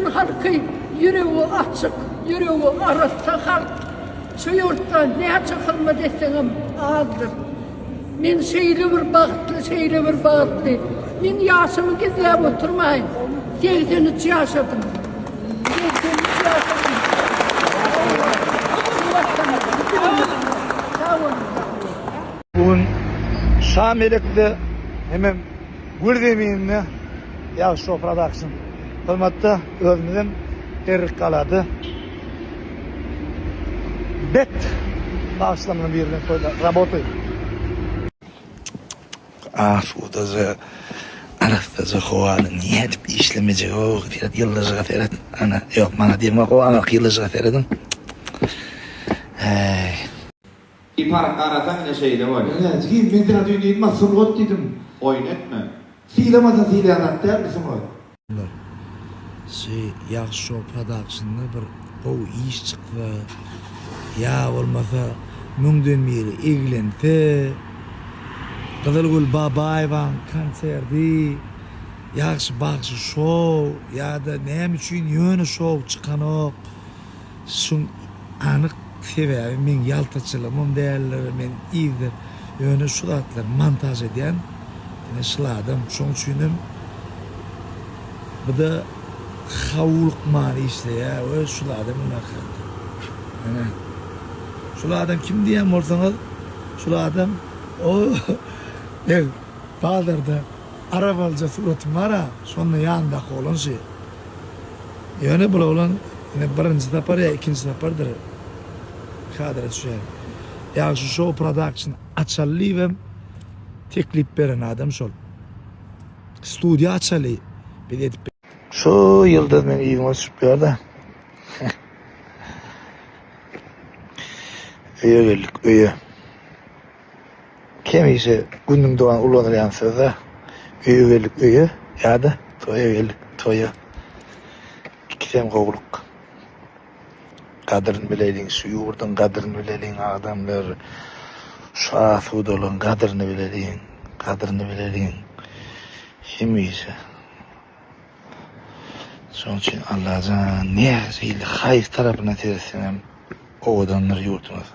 Türkmen halkı yüreği açık, yüreği arasta halk. Şu yurtta ne çıkılma desem azdır. Men şeyli bir bağıtlı. Men yaşımı gizlep oturmayın. 83 yaşadım. 83 yaşadım. Bugün Şamelek'te hemen Gürdemeğin'le Yağış Show Production hırmatda özümüzden terrik kaladı. Bet bağışlamının birine koydu. Работаю. Fudazı Arafazı Huan'ı niye edip işlemeyecek o Ferhat yıldızı Ferhat ana yok bana diyeyim o ana yıldızı Ferhat'ın İpar karatan ne şeyle var? Evet, ki ben de dün ilma sungot dedim. Oyun etme. Silemasa sileyanat der misin o? Yağış Show Production'da bir o iş çıktı. Ya olmasa münden beri ilgilendi. Kızılgül Babayvan konserdi. Yağış Bakşı Show ya da neyim için yönü show çıkan o. Şun anık sebebim men yaltaçılığım değerleri men iyidir. Yönü suratlar montaj eden yine şıladım. Şun üçünim bu da havuluk mani işte ya. Öyle şuladım ona kaldı. Yani şuladım kim diyem olsanız şuladım o ne Bağdır'da arabalıca suratım var ha sonra yanındaki olan şey. Yani bu olan yine birinci tapar ya ikinci tapardır. Kadar düşer. Ya şu Show Production açalıyım teklif veren adam sol. Stüdyo açalı. Bir de şu yılda ben iyi oluşuyor da. Öye geldik, öye. Kimisi günün doğan ulanır yansıda da öye geldik, öye. Ya da toya geldik, toya. İkisem kovuluk. Kadrını bileyliğin, şu yurdun kadrını bileyliğin adamlar. Şafı dolun kadrını bileyliğin. Kimisi. Son için Allah'ın niyazıyla hayız tarafına tersinem o adamlar yurtumuz.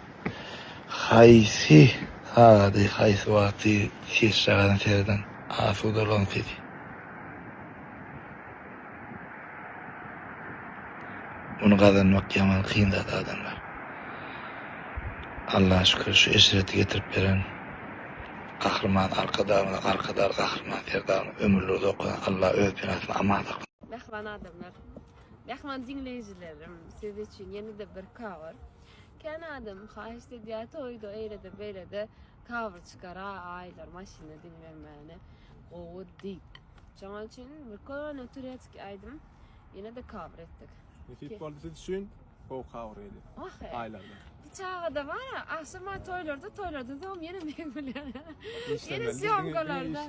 Haysi sağladı, haysi vakti şişşağını terden afud olan dedi. Bunu kazanmak yaman kıyındadı adamlar. Allah'a şükür şu esireti getirip veren kahraman arkadaşlar kahraman ferdarını ömürlerde okuyan Allah öğütün atma aman akın. Mehman adamlar, mehman dinleyicilerim, siz için yeni de bir cover. Kenadım, işte diye toydu, öyle de böyle de cover çıkar, aylar maşine dinlemeyene. O değil. Onun için bir konu ötürü aydım, yine de cover ettik. Futbol için o cover edildi. Aylarla. Çağda var ya, akşama toylarda da yine meyveler. Yine siyongalarda.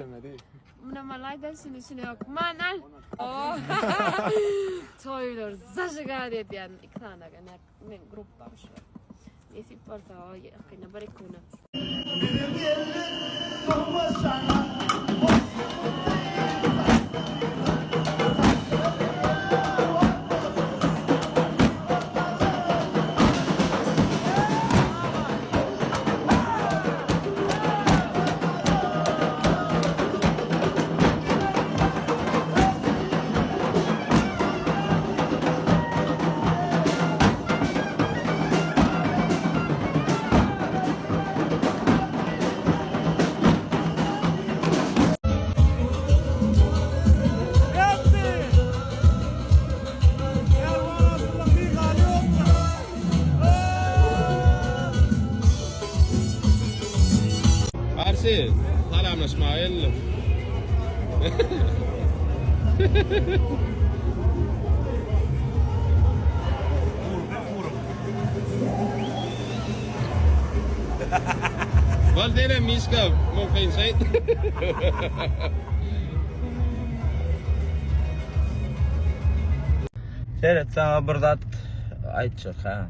Buna malaydan sinüsüne yok. Manan. Toylar zaşıgar ediyen iki tane men grup var şu. Neyse porta o yakına barikuna. Salam İsmail. Wat deed Miska? Moet geen zijn. Seyret sana bir zat aytacak ha.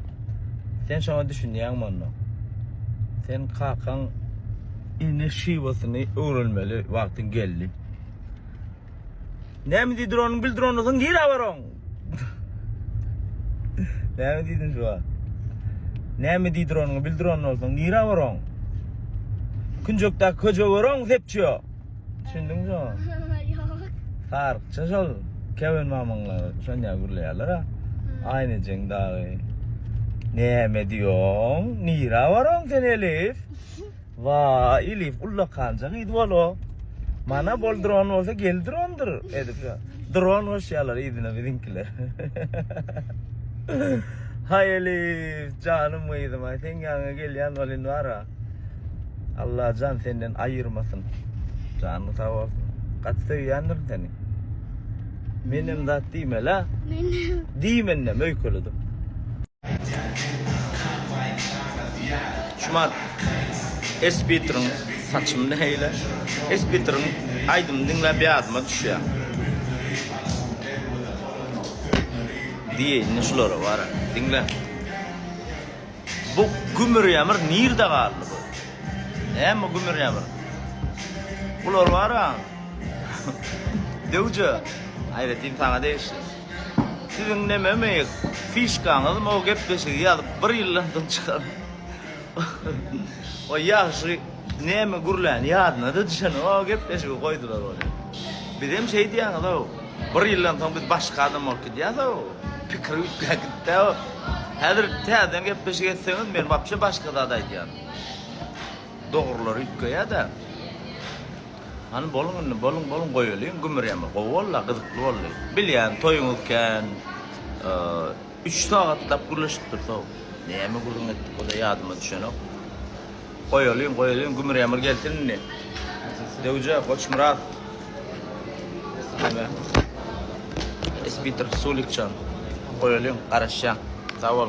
Sen şuna düşünýän bolma. Sen kakan ine şiwasyny öwrenmeli wagtyň geldi. Näme diýdir onu bildir onuň gire baroň. Näme diýdin şu an? Näme diýdir onuňy bildiren bolsaň, nira baraň? Künjekde köje baraň sepçi. Düşündiňmi? Yok. Farkça şol. Kevin mamaňlar şonda gürleýärler ha. Aýny jeňdagy. Näme diýoň? Nira baraň sen Elif? Va, Elif ulla kanjak ýydy bolo. Mana bolduran bolsa geldirondur edip ya. Drone hoşyalar ýydina bizimkiler. Hay Elif, canım mıydım ay sen ýaňa gelýän bolyn bara. Allah can senden ayırmasın. Canı sağ olsun. Kaç seviyendir seni? Benim de diýme la. Diýmen de möýkeledim. Şumat Espitrin saçım neyle? Espitrin aydım dinle bir adıma düşüyor. Diye neşlora var dinle. Bu gümür yamır nirde kaldı bu. Hem gümür yamır. Ular var ha. Dewje. Ayretim sana değişti. Sizin ne memek fişkanız mı o gepleşi ýalyp bir ýyldan çykar. O ýaşy näme gurlan ýadyna da düşen o gepleşi goýdular ol. Bizim şey diýen da bir ýyldan soň biz başga adam bolup gidýär o. Pikir ütgäkde o. Häzir täzeden gepleşi etseňiz men wapşe başga da aýdýan. Dogrular ütgäýär da. Hani bolun goýulyň gümür ýamyr. Gowalla gyzykly boldy. Bilýän toýuňyzken 3 sagatlap gürleşip dursa. Näme gurun etdik o da ýadyma düşenok. Goýulyň gümür ýamyr gelsinni. Dewje Koçmurat. Näme? Espitr Sulikçan. Goýulyň garaşýan. Sag bol.